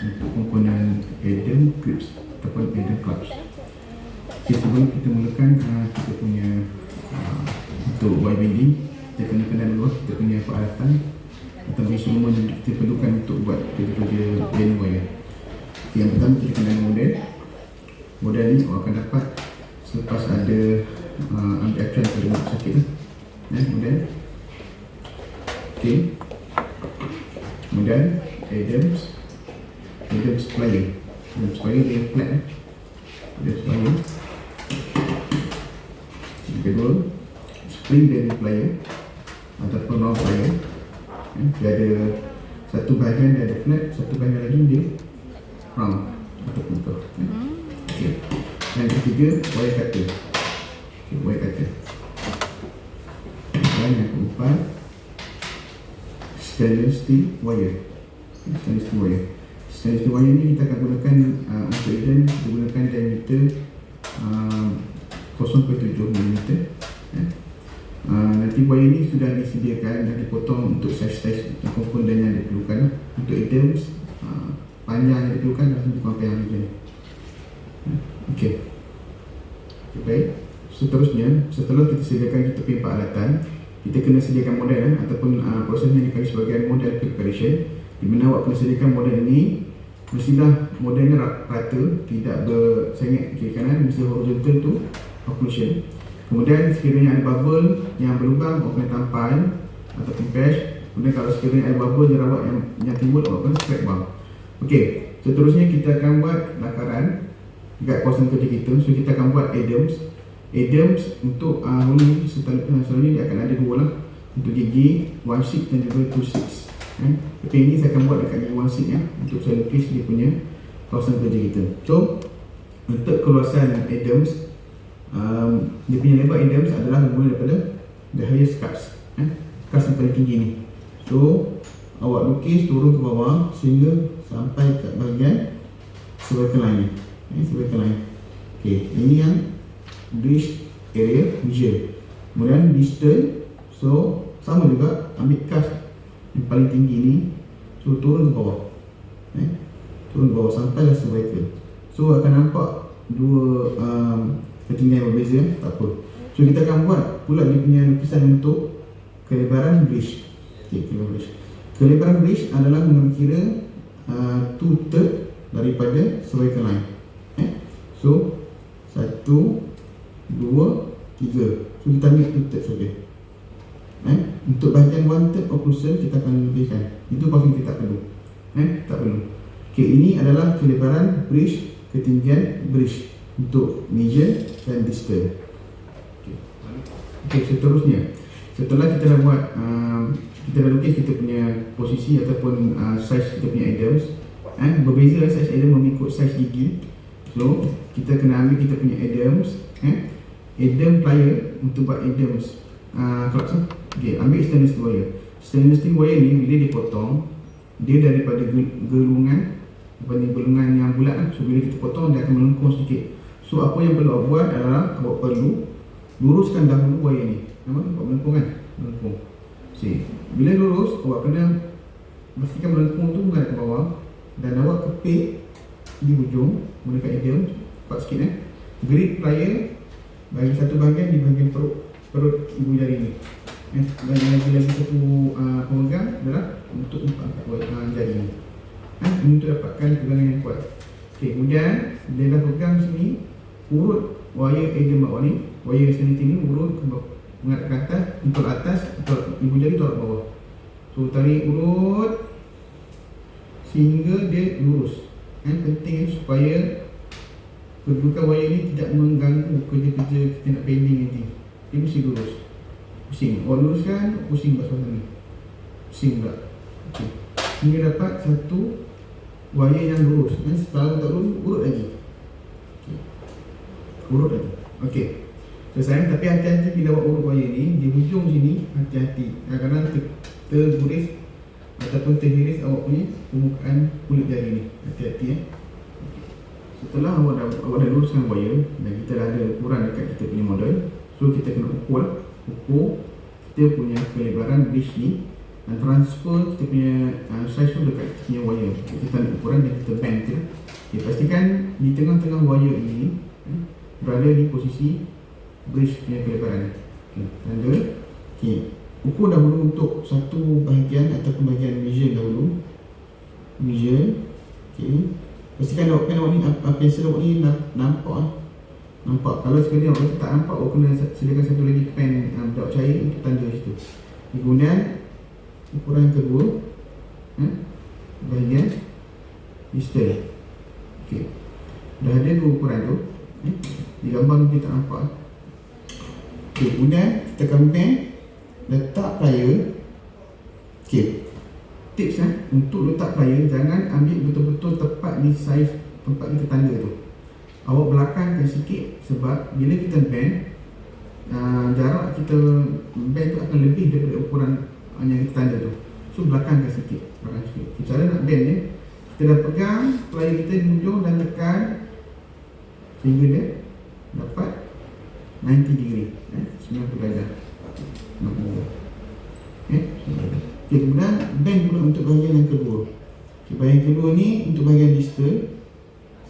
untuk komponen Adam clips ataupun Adam clutch. Okay, sebelum kita mulakan kita punya untuk wire bending, kita kena kenal dulu kita punya peralatan atau instrumen yang kita perlukan untuk buat kerja-kerja bend wire. Okay, yang pertama kita kenal model. Model ni awak akan dapat selepas ada ambil action pada rumah sakit model. Okay, model Adams plier. Adams plier dia flat Adams plier. Yang kedua, spring bearing plier ataupun round plier. Dia ada satu bahagian dia ada flat, satu bahagian lagi dia round ataupun curve. Okay. Yang ketiga, wire cutter. Okay, wire cutter. Dan yang keempat, stainless steel wire. Stainless steel wire. Stainless steel wire ni kita akan gunakan untuk Eden, kita gunakan diameter 0.7 mm. Nanti wire ni sudah disediakan dan dipotong untuk saiz-saiz komponen yang diperlukan. Untuk Eden panjang yang diperlukan dan lebih kurang yang macam ni. Okey. Baik. Seterusnya, setelah kita sediakan kita punya peralatan, kita kena sediakan model ataupun proses yang dipanggil sebagai model preparation, di mana awak kena sediakan model ini. Mestilah modelnya rata, tidak bersengit kiri kanan, mesti horizontal tu occlusion. Kemudian sekiranya ada bubble yang berlubang, awak kena tampan ataupun patch. Kemudian kalau sekiranya ada bubble jerawat yang timbul, awak kena scrape bar. Okey, seterusnya kita akan buat lakaran dekat kawasan kerja kita. So kita akan buat Adams untuk hulu selalunya dia akan ada dua lah, untuk gigi 1/6 dan juga 2/6. Tapi ini saya akan buat dekat gigi 1/6 untuk saya lukis dia punya kawasan kerja kita. So untuk keluasan Adams, dia punya lebar Adams adalah bermula daripada the highest cuts, cuts yang paling tinggi ni. So awak lukis turun ke bawah sehingga sampai ke bahagian cervical line ni, cervical line. Okay, ini yang bridge area visual. Kemudian distal, so sama juga ambil cast yang paling tinggi ni, so turun ke bawah, turun ke bawah sampailah cervical. So akan nampak dua ketinggian yang berbeza, tak apa. So kita akan buat pula dia punya lukisan untuk kelebaran bridge. Okay, kelebaran bridge adalah mengkira 2/3 daripada cervical line. So 1, 2, 3. So kita ambil 2/3 saja. Untuk bahagian 1/3 occlusion kita akan lebihkan. Itu pasti kita tak perlu. Tak perlu. Okay, ini adalah kelebaran bridge, ketinggian bridge untuk major dan distal. Okay, seterusnya, setelah kita dah buat kita dah lukis kita punya posisi ataupun saiz kita punya Adams. Berbeza saiz Adams mengikut saiz gigi. So kita kena ambil kita punya Adams, Adam plier untuk buat Adams clutch. Okay, ambil stainless steel wire. Stainless steel wire ni bila dipotong, dia daripada gulungan yang bulat. So bila kita potong dia akan melengkung sedikit. So apa yang perlu awak buat adalah awak perlu luruskan dahulu wire ni. Nampak melengkung kan? Melengkung. See, bila lurus awak kena pastikan melengkung tu mengarah ke bawah dan awak kepit di hujung menggunakan Adam kuat sikit. Grip plier bagi satu bahagian di bahagian perut ibu jari ni. Dan lagi satu pemegang adalah untuk angkat jari ni. Untuk dapatkan pegangan yang kuat. Okay, kemudian dia dah pegang sini, urut wire Adam bawah ni, wire sanity ni urut mengarah ke atas, untuk atas, untuk ibu jari tolak bawah. So tarik urut sehingga dia lurus. Penting supaya kedudukan wire ni tidak mengganggu kerja-kerja kita nak bending nanti. Dia mesti lurus. Pusing, luruskan, pusing kat sana ni. Pusing pula. Okay. Hingga dapat satu wire yang lurus. Kalau tak lurus, urut lagi. Okay. Urut lagi. Okey. Selesai. Tapi hati-hati bila awak urut wire ni, di hujung sini hati-hati. Kadang-kadang terguris ataupun terhiris awak punya permukaan kulit jari ni. Hati-hati Setelah awak dah luruskan wire dan kita dah ada ukuran dekat kita punya model, so kita kena ukur kita punya kelebaran bridge ni Dan transfer kita punya size tu dekat kita punya wire. Kita ambil ukuran dan kita bend je. Okay, pastikan di tengah-tengah wire ini berada di posisi bridge punya kelebaran. Okay, tanda. Okay, ukur dahulu untuk satu bahagian ataupun bahagian measure dahulu. Measure. Okay, pastikan awak ni pensel awak ni nampak. Nampak. Kalau sekali awak tak nampak, awak kena sediakan satu lagi pen dark cair untuk tanda situ. Kemudian ukuran kedua, bahagian distal. Okey, dah ada dua ukuran tu. Di gambar ni kita tak nampak. Okey, kemudian kita akan bend, letak plier. Okey, tips untuk letak plier, jangan ambil betul-betul tepat di saiz tempat kita tanda tu. Awak belakangkan sikit, sebab bila kita bend, jarak kita bend tu akan lebih daripada ukuran yang kita tanda tu. So belakangkan sikit, cara nak bend ni, kita dah pegang plier kita di hujung dan tekan sehingga dia dapat 90 degree, 90 darjah. Okay, kemudian bend pula untuk bahagian yang kedua. Okay, bahagian kedua ni untuk bahagian distal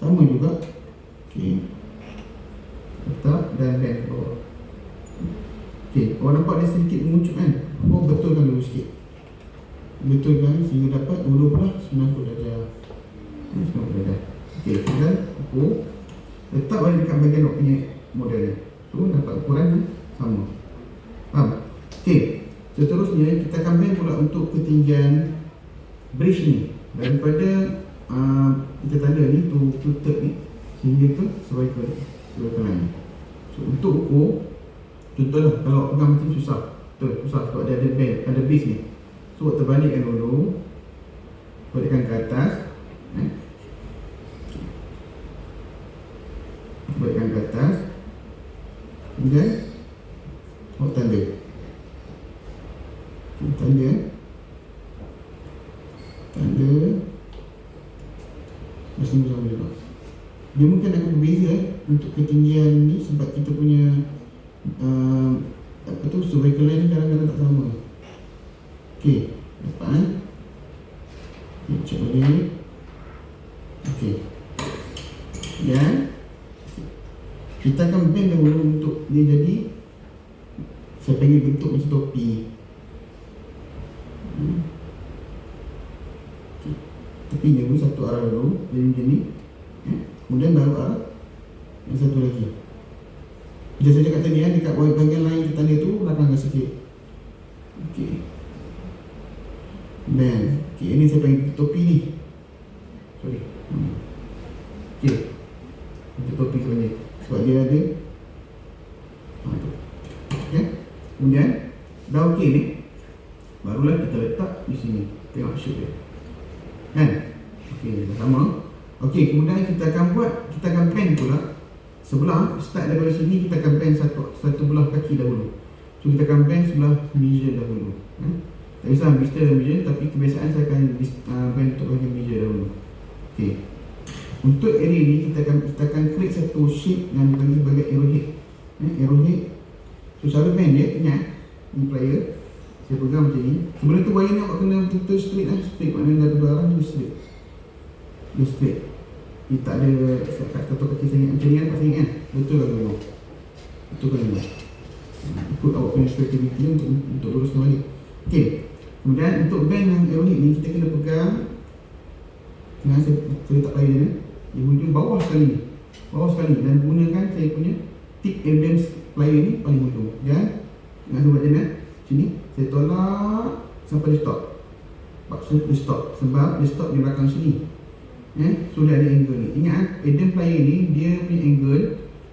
sama juga. Okay, letak dan bend ke bawah. Okay, awak nampak dia sedikit mengucup kan? Awak betulkan dulu sikit. Betulkan sehingga dapat 90 darjah. 90 darjah. Okay, kemudian ukur. Letak balik dekat bahagian awak punya model ni. So, dapat ukuran ni sama. Faham? Okay, seterusnya kita akan bend pula untuk ketinggian bridge ni. Daripada kita tanda ni, to third ni, sehingga ke cervical line. So, untuk ukur, contohlah kalau awak pegang macam susah. Susah sebab dia ada bend, ada base ni. So, awak terbalikkan dulu. Balikkan ke atas. Balikkan ke atas. Kemudian awak tanda. Tanda. Masih sama juga. Dia mungkin akan berbeza untuk ketinggian ni sebab kita punya cervical line ni kadang-kadang tak sama. Okey, dapat kita check balik. Okey, dan kita akan bend dahulu untuk dia jadi, saya panggil bentuk macam topi. Okay, tepinya dulu satu arah dulu, jadi macam ni. Kemudian baru arah yang satu lagi. Macam saya cakap tadi, dekat bahagian lain kita tanda tu, belakangkan sikit. Okey, bend. Okey, ini saya panggil topi ni. Sorry. Okey, untuk topi sebenarnya sebab dia ada tu. Okay. Kemudian dah okey ni, barulah kita letak di sini. Tengok shape dia kan. Okey, dah sama. Okey, kemudian kita akan bend pula sebelah. Start daripada sini, kita akan bend satu belah kaki dahulu. So kita akan bend sebelah measure dahulu. Tak kisah measure dan measure, tapi kebiasaan saya akan bend untuk bahagian measure dahulu. Okey, untuk area ni kita akan create satu shape yang dipanggil sebagai arrowhead. Arrowhead. So cara bend dia, ingat ni plier, saya pegang macam ni. Sebelum tu wire ni awak kena betul-betul straight straight, maknanya dari dua arah ni straight. Dia straight. Dia tak ada kata kaki saya macam ni kan, Pak Singh kan? Betul kan dulu? Betul kan dulu? Ikut awak punya creativity untuk luruskan balik. Okey, kemudian untuk bend yang arrowhead ni, kita kena pegang. Tengah saya letak plier ni di hujung bawah sekali, dan gunakan saya punya tip Adams plier ni paling hujung. Dan dengan sebab je sini saya tolak sampai dia stop. Maksud dia stop sebab dia stop di belakang sini. So dia ada angle ni. Ingat Adams plier ni dia punya angle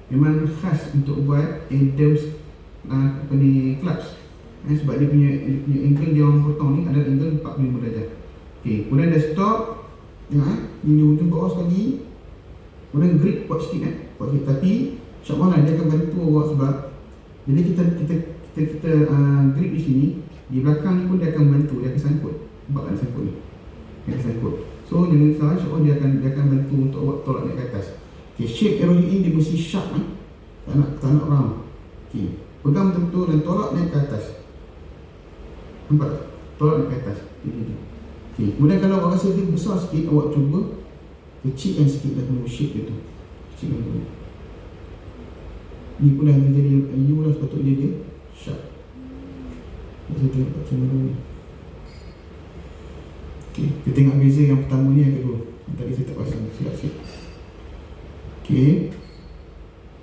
memang khas untuk buat Adams clutch. Sebab dia punya angle dia orang potong ni adalah angle 45 darjah. Okey, kemudian dia stop. Tengok ini hujung bawah sekali. Kemudian grip kuat sikit kuat sikit. Tapi insya-Allah dia akan bantu awak sebab bila kita grip di sini, di belakang ni pun dia akan bantu, dia akan sangkut. Sebab ada sangkut ni. Dia akan sangkut. So jangan salah, insya-Allah dia akan bantu untuk awak tolak naik ke atas. Okey, shape arrowhead ini dia mesti sharp tak nak round. Okey, pegang betul-betul dan tolak naik ke atas. Nampak? tolak ke atas. Okay. Kemudian kalau awak rasa dia besar sikit, awak cuba kecilkan sikit dah dulu shape dia tu. Kecilkan dulu. Ni pun dah jadi U lah, sepatutnya dia sharp. Saya tengok macam mana ni. Okay, kita tengok beza yang pertama ni, yang kedua. Yang tadi saya tak pasang, silap-silap. Okay,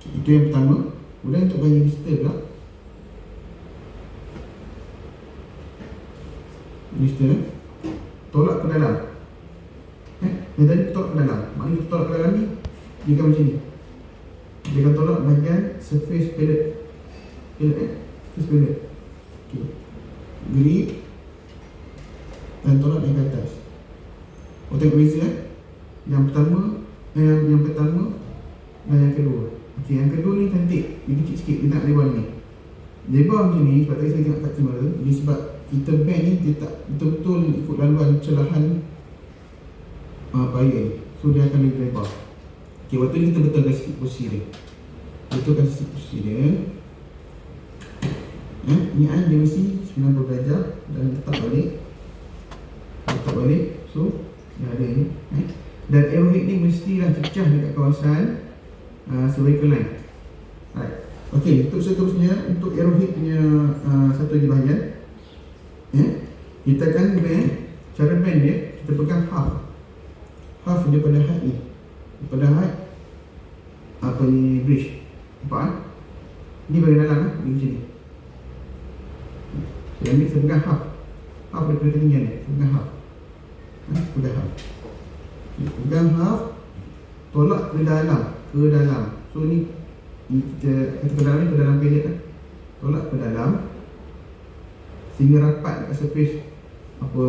itu yang pertama. Kemudian untuk bagi blister pula, blister tolak ke dalam. Yang tadi tolak ke dalam. Maknanya tolak ke dalam ni, dia akan macam ni. Dia akan tolak bahagian surface palette. Surface palette. Okay, grip dan tolak naik ke atas. Kau tengok beza yang pertama, yang pertama dan yang kedua. Okey, yang kedua ni cantik. Dia kecil sikit, dia nak lebar ni. Lebar macam ni sebab tadi saya tengok kat kamera. Dia sebab kita bend ni, dia tak betul-betul ikut laluan celahan payah ni. So dia akan lebih lebar. Okey, waktu ni kita betulkan sikit posisi dia. Betulkan sikit posisi dia. Ni dia mesti 90 darjah dan letak balik. Letak balik. So dia ada ni. Dan arrowhead ni mestilah cecah dekat kawasan cervical line. Alright. Okey, untuk seterusnya, untuk arrowhead punya satu lagi bahagian, kita akan bend. Cara bend dia, kita pegang half daripada height ni, daripada height apa ni, bridge. Nampak? Ni bahagian dalam ni macam ni. Saya ambil, saya pegang half daripada ketinggian ni, saya pegang half. Pegang half. Pegang half, tolak ke dalam. So ni kita ke dalam ni, ke dalam palette lah. Tolak ke dalam sehingga rapat dekat surface apa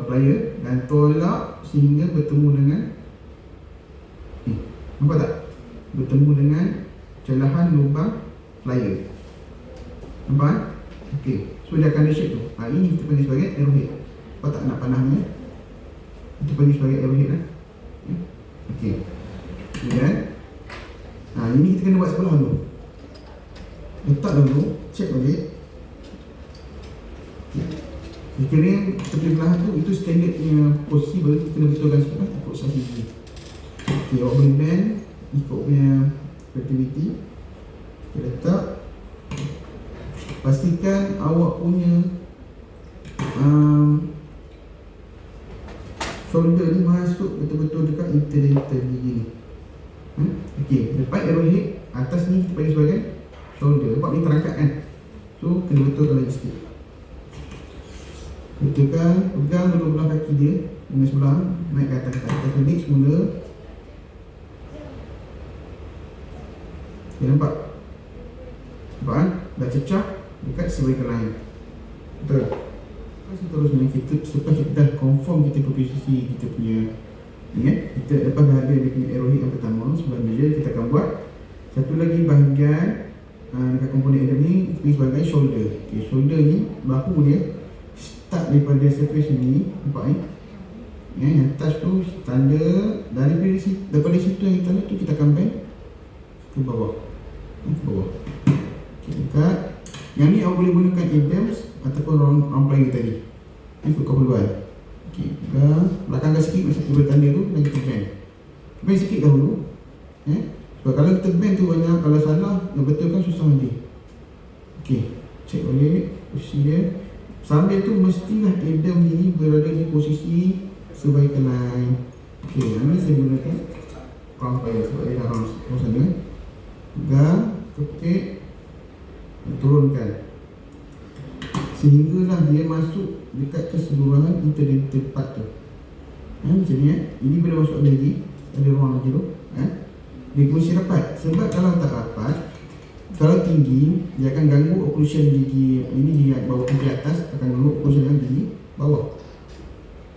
plier, dan tolak sehingga bertemu dengan ni. Nampak tak? Bertemu dengan celahan lubang plier. Nampak? Okey. So dia akan ada shape tu. Ini kita panggil sebagai arrowhead. Nampak tak nak panahnya? Kita panggil sebagai arrowhead lah. Okey. Kemudian ini kita kena buat sebelah dulu. Letak dulu, check balik. Kira tepi belahan tu, itu standard punya posisi, baru kita kena betulkan sikit lah, ikut saiz gigi. Okey, awak boleh bend ikut punya creativity. Kita letak. Pastikan awak punya shoulder ni masuk betul-betul dekat interlater gigi ni. Okey, lepas arrowhead, atas ni kita panggil sebagai shoulder. Nampak ni terangkat kan? So, kena betulkan lagi sikit. Betulkan, pegang dulu belah kaki dia dengan sebelah, naik ke atas. Kita klik semula. Okay, nampak? Nampak kan? Dah cecah dekat cervical line. Betul? Seterusnya, kita selepas kita dah confirm kita posisi kita punya ni, kita lepas dah ada dia punya arrowhead yang pertama sebelah meja, kita akan buat satu lagi bahagian dekat komponen adam ni, kita sebagai shoulder. Okay, shoulder ni, bahu dia start daripada surface ni, nampak ni, yang touch tu tanda daripada situ yang kita lihat tu, kita akan bend ke bawah, ke bawah. Okay, dekat yang ni awak boleh gunakan Adams ataupun round plier tadi. Ini ikut keperluan. Okey, belakangkan sikit masa kita bertanda tu, dan kita bend. Bend sikit dahulu. Sebab kalau kita bend tu banyak, kalau salah, nak betulkan susah nanti. Okey, check balik posisi dia. Sambil tu mestilah Adam ni berada di posisi cervical line. Okey, yang ni saya gunakan round plier sebab dia dah round sana. Pegang, ketik, turunkan sehinggalah dia masuk dekat keseluruhan interlater part tu. Macam ni ini bila masuk lagi, ada ruang lagi tu. Dia mesti rapat. Sebab kalau tak rapat, kalau tinggi, dia akan ganggu occlusion gigi. Ini di bawah ke atas, akan ganggu occlusion yang di bawah.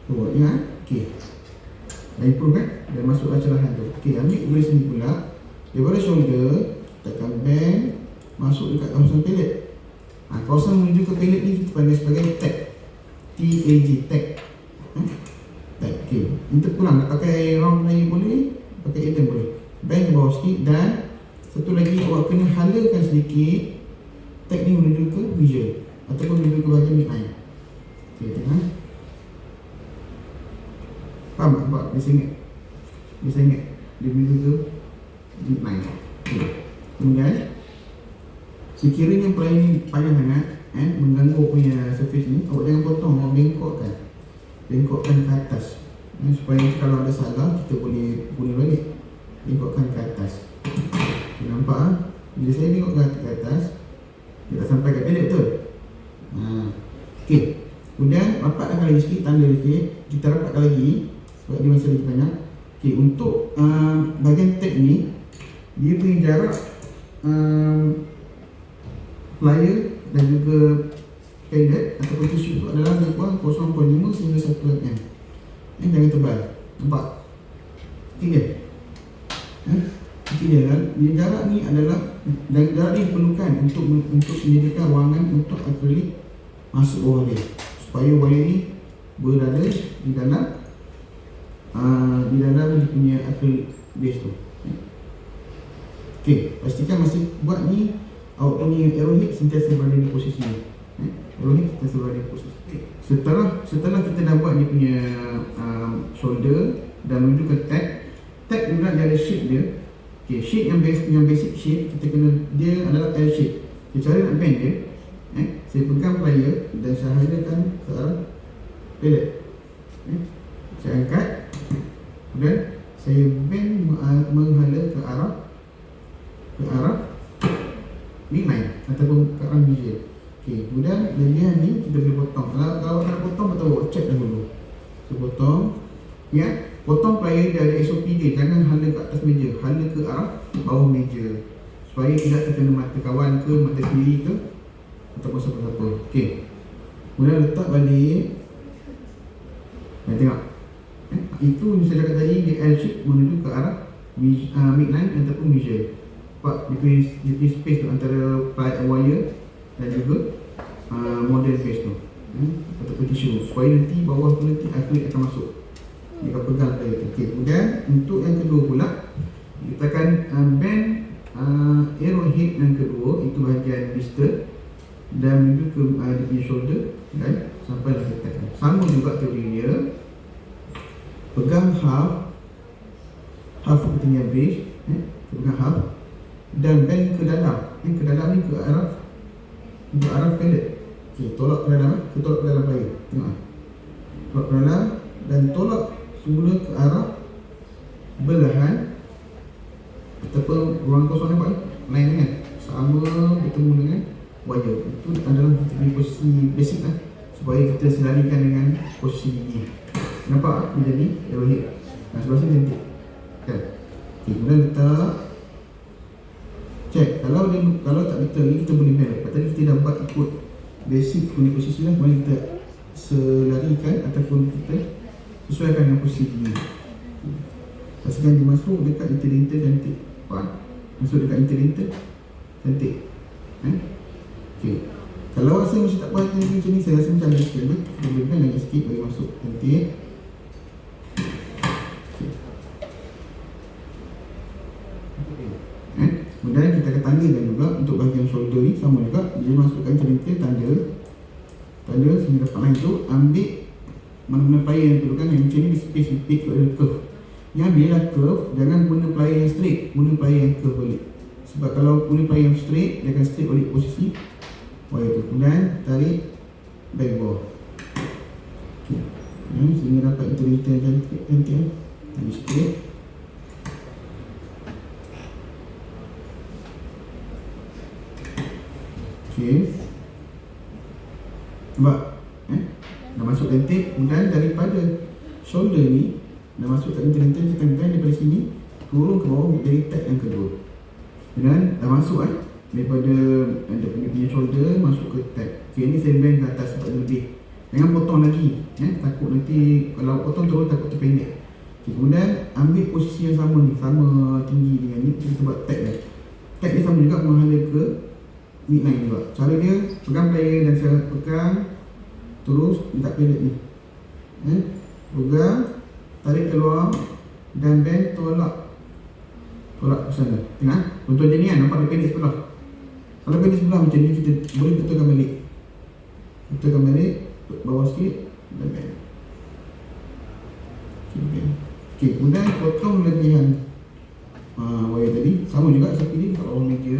So, okey. Dah improve kan? Dah masuk celahan tu. Okey, ambil dari sini pula. Daripada shoulder, tekan bend, masuk dekat kawasan palate. Kawasan menuju ke palate ni kita panggil sebagai tag. T-A-G, tag. Tag, okey. Kita pulang, nak pakai round plier boleh, pakai Adam boleh. Bend ke bawah sikit, dan satu lagi awak kena halakan sedikit tag ni menuju ke visual ataupun menuju ke bahagian midline. Okey, tengok. Faham tak? Nampak? Bisa ingat dia bila tu main. Okay. Kemudian sekiranya player ni panjang sangat mengganggu punya surface ni, awak jangan potong, awak bengkokkan ke atas, supaya kalau ada salah kita boleh guna balik. Bengkokkan ke atas. Okay, nampak ah? Bila saya bengkokkan ke atas, dia tak sampai kat pendek betul. Okey. Kemudian rapatkan lagi sikit, tanda sikit. Kita rapatkan lagi sebab dia masih lagi banyak. Okey, untuk bahagian tag ni, dia punya jarak plier dan juga pellet ataupun tisu tu adalah lebih kurang 0.5 sehingga 1 mm. Jangan tebal. Nampak? Okey ke? Okey dia kan? Jarak ni adalah, dan jarak ni diperlukan untuk menyediakan ruangan untuk akrilik masuk bawah dia, supaya wire ni berada di dalam dia punya akrilik base tu. Okey, pastikan masa buat ni awak punya arrowhead sentiasa berada di posisi ni. Arrowhead sentiasa berada di posisi. Setelah kita dah buat dia punya shoulder dan menuju ke tag juga dia ada shape dia. Okey, shape yang basic shape kita kena, dia adalah L shape. Cara nak bend dia, saya pegang plier dan saya hadakan ke arah pellet. Saya angkat dan saya bend menghala ke arah midline ataupun ke arah meja. Okey, kemudian bahagian ni kita boleh potong. Kalau nak potong, betul check dahulu. Saya potong. Ya, potong plier dari SOP dia, jangan hala ke atas meja, hala ke arah bawah meja supaya tidak terkena mata kawan ke mata sendiri ke ataupun siapa-siapa. Okey. Kemudian letak balik. Tengok. Itu yang saya cakap tadi, dia L shape menuju ke arah midline ataupun meja. Nampak dia punya space tu antara wire dan juga model base tu ataupun tisu, supaya nanti bawah tu nanti akrilik akan masuk. Dia akan pegang plier tu. Okey, kemudian untuk yang kedua pula, kita akan bend arrowhead yang kedua, itu bahagian blister dan menuju ke dia punya shoulder dan sampai ke tag. Sama juga teori dia. Pegang half ketinggian base, pegang half dan bend ke dalam. Ke dalam ni ke arah pellet. Okey, tolak ke dalam, tolak ke dalam plier. Tengok. Tolak ke dalam dan tolak semula ke arah belahan ataupun ruang kosong, nampak ni? Line kan? Sama bertemu dengan wire. Itu adalah posisi basic lah, supaya kita selarikan dengan posisi gigi. Nampak dia jadi arrowhead. Sebelah sini cantik kan? Okay, kemudian letak, check. Kalau tak betul ni, kita boleh bend. Tadi kita dah buat ikut basic punya posisi lah. Mari kita selarikan ataupun kita sesuaikan dengan posisi gigi. Pastikan dia masuk dekat inter-inter cantik. Masuk dekat inter-inter cantik. Okay. Kalau rasa masih tak puas macam ni, saya rasa macam ada sikit ni, kita boleh lagi sikit bagi masuk cantik. Kemudian kita akan tandakan juga untuk bahagian shoulder ni, sama juga. Dia masukkan inter-inter tanda sehingga dapat line tu. Ambil mana-mana plier yang perlukan, yang macam ni di space lebih tu ada curve. Yang biarlah curve, jangan guna plier yang straight, guna plier yang curve balik. Sebab kalau guna plier yang straight, dia akan straight balik posisi wire tu. Kemudian tarik back bawah. Okay. Sehingga dapat inter-inter cantik. Tarik sikit. Okay. Nampak? Dah masuk cantik. Kemudian daripada shoulder ni dah masuk kat inter-inter, kita bend daripada sini turun ke bawah dari tag yang kedua. Kemudian dah masuk daripada dia punya shoulder masuk ke tag. Okay, ni saya bend ke atas sebab dia lebih. Jangan potong lagi, takut nanti kalau potong terus takut terpendek. Okay, kemudian ambil posisi yang sama ni, sama tinggi dengan ni, kita buat tag dia. Tag dia sama juga menghala ke midline juga. Cara dia, pegang plier dan saya pegang terus letak pellet ni. Pegang, tarik keluar dan bend, tolak ke sana. Tengok, contoh je ni kan, nampak dia pendek sebelah. Kalau pendek sebelah macam ni, kita boleh betulkan balik. bawah sikit, dan bend. Okay, kemudian potong lebihan wire tadi. Sama juga saya pilih kat bawah meja.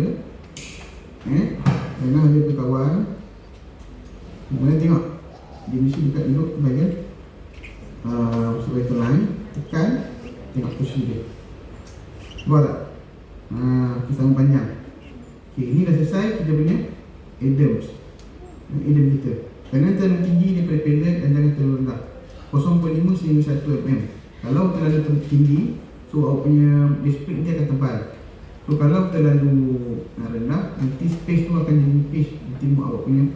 Jangan ada berkawan. Kemudian tengok dia mesti dekat duduk bahagian vertical line. Tekan, tengok posisi dia. Nampak tak? Kita sama panjang. Okay, ini dah selesai kita punya Adams kita. Kerana terlalu tinggi daripada pendek dan jangan terlalu rendah. 0.5 sehingga 1 mm. Kalau terlalu tinggi, so awak punya display nanti akan tebal. So kalau terlalu rendah, nanti space tu akan jadi nipis. Nanti awak punya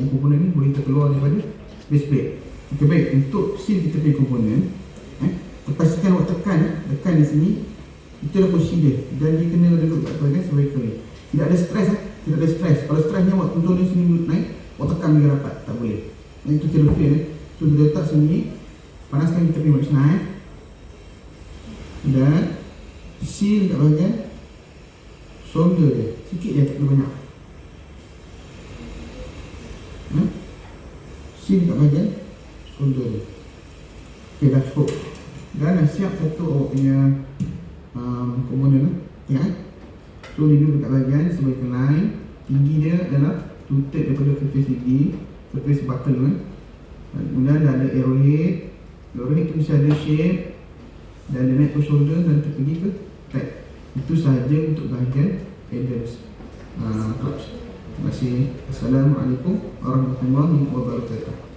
komponen ni boleh terkeluar daripada display. Okay, baik, untuk seal kita punya komponen, pastikan awak tekan di sini. Itu adalah posisi dia, dan dia kena duduk kat atas sebagai ni. Tidak ada stres, tidak ada stres. Kalau stresnya awak tuntun di sini naik, awak tekan dia rapat, tak boleh. Itu kira fail. So kita letak sini, panaskan kita punya wax knife dan seal kat bahagian solder dia, sikit je, tak perlu banyak. Seal kat bahagian solder dia. Ok, dah cukup. Dan dah siap satu awak punya komponen. Tengok. So dia duduk kat bahagian sebagai line. Tinggi dia adalah 2/3 daripada surface segi, surface button. Kemudian dah ada arrowhead. Arrowhead tu mesti ada shape, dan dia naik ke shoulder dan pergi ke back. Itu sahaja untuk bahagian Adams clutch. Terima kasih. Assalamualaikum warahmatullahi wabarakatuh.